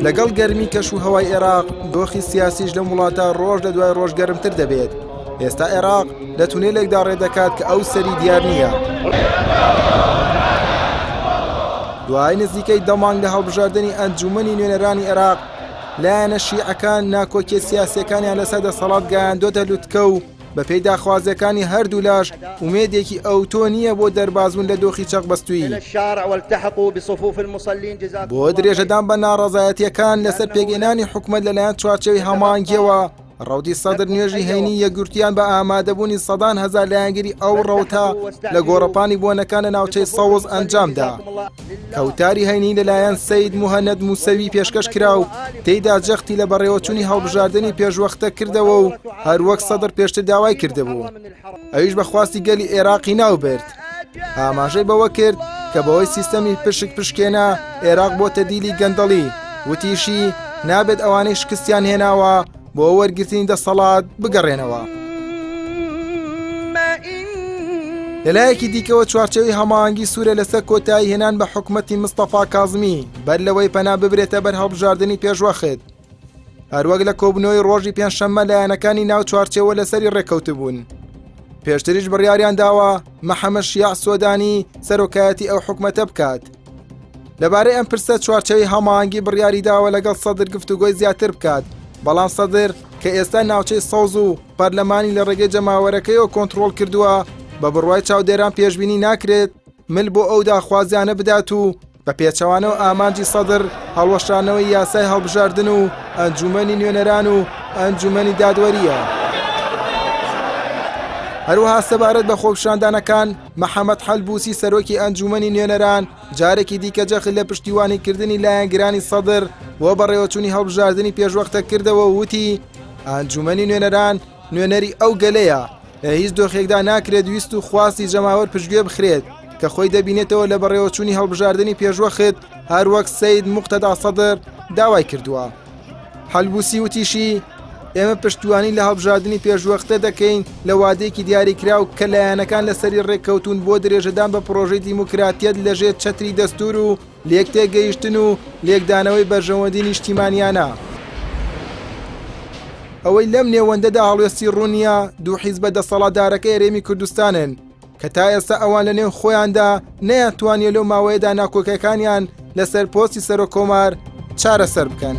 لەگەڵ گەرمی کەش و هەوای عێراق دۆخی سیاسیش لەم وڵاتە ڕۆژ لە دوای ڕۆژ گەرمتر دەبێت. ئێستا عێراق لە تونێلێکدا ڕێدەکات کە ئەو سەری دیار نییە. دوای نزیکەی دەمانگ لە هەڵبژاردننی ئەنجومەنی نوێنەرانی عێراق لایەنە شیعەکان ناکۆکیە سیاسیەکانیان لەسەر دەسەڵات گەیاندۆتە لوتکە و بە پێی داخوازیەکانی هەردوو لاش ومێدێکی ئەوتۆ نییە بۆ دەربازبوون لە دۆخی چەقبەستووی. بۆ درێژەدان بە ناڕەزایەتیەکان لەسەر پێگەێنانی حکومەت لەلایەن چوارچێوی هەمانگیەوە ڕەوتی سەدر نوێژی هەینی یەکگورتیان بە ئامادەبوونی سەدان هەزار لایەنگیری ئەو ڕەوتە لە گۆڕەپانی بۆنەکانە ناوچەی سەوز ئەنجامدا. کەوتاری هەینی لەلایەن سەید موهەنەد موسەوی پێشکەش کرا و تێیدا جەختی لە بەڕێوەچوونی هەڵبژاردننی پێشوەختە کردەوە و هەروەک سەدر پێشتر داوای کردهبوو. ئەویش بەخواستی گەلی عێراقی ناوبرد. ئاماژەی بەوە کرد کە بەوەی سیستەمی پشک پشکێنە عێراق بۆتە دیلی گەندەڵی، وتیشی نابێت ئەوانەی شکستیان هێناوە بۆ وەرگرتنی دەسەڵات بگەڕێنەوە. لەلایەکی دیکەوە چوارچێوی هەماهەنگی سوورە لەسەر کۆتایی هێنان بە حکومەتی مستەفا کازمی بەر لەوەی پەنا ببرێتە بەر هەڵبژاردننی پێشوەخت. هەروەک لە کۆبنەوەی ڕۆژی پێنجشەممە لایەنەکانی ناو چوارچێوە لەسەری ڕێکەوتبوون. پێشتریش بڕیاریان داوە مەحەمەد شیاع سۆدانی سەرۆکایەتی ئەو حکومەتە بکات. لەبارەی ئەم پرسە چوارچێوی هەماهەنگی بڕیاری داوە لەگەڵ سەدر گفتوگۆی زیاتر بکات، بەڵام سەدر کە ئێستا ناوچەی سەوز و پەرلەمانی لە ڕێگەی جەماوەرەکەیەوە کۆنتڕۆڵ کردووە، بە بڕوای چاودێران پێشبینی ناکرێت مل بۆ ئەو داخوازیانە بدات و بە پێچەوانەوە ئامانجی سەدر هەڵوەشانەوەی یاسای هەڵبژاردن و ئەنجومەنی نوێنەران و ئەنجومەنی دادوەریە. هەروەها سەبارەت بە خۆپیشاندانەکان مەحەممەد حەلبوسی سەرۆکی ئەنجومەنی نوێنەران جارێکی دیکە جەخت لە پشتیوانی کردنی لایەنگرانی سەدر وە بەڕێوەچوونی هەڵبژاردننی پێشوەختە کردەوە و وتی ئەنجومەنی نوێنەران نوێنەری ئەو گەلەیە، لە هیچ دۆخێکدا ناکرێت ویست و خواستی جەماوەر پشتگوێ بخرێت کە خۆی دەبینێتەوە لە بەڕێوەچوونی هەڵبژاردننی پێشوەخت هەروەک سەید موقتەدا سەدر داوای کردووە. حەلبوسی وتیشی ئێمە پشتیوانی لە هەڵبژاردننی پێشوەختە دەکەین لە وادەیەکی دیاریکراو کە لایەنەکان لەسەری ڕێککەوتون بۆ درێژەدان بە پرۆژەی دیموکراتیەت لەژێر چەتری دەستور و لێکتێگەیشتن و لێکدانەوەی بەرژەوەندی نیشتیمانیانە. ئەوەی لەم نێوەندەدا هەڵوێستی ڕوونیە دوو حیزبە دەسەڵاتدارەکە هەرێمی کوردستانن کە تا ئێستا ئەوان لە نێو خۆیاندا نەیانتوانیە لەو ماوەیەدا ناکۆکەکانیان لەسەر پۆستی سەرۆکۆمار چارەسەر بکەن.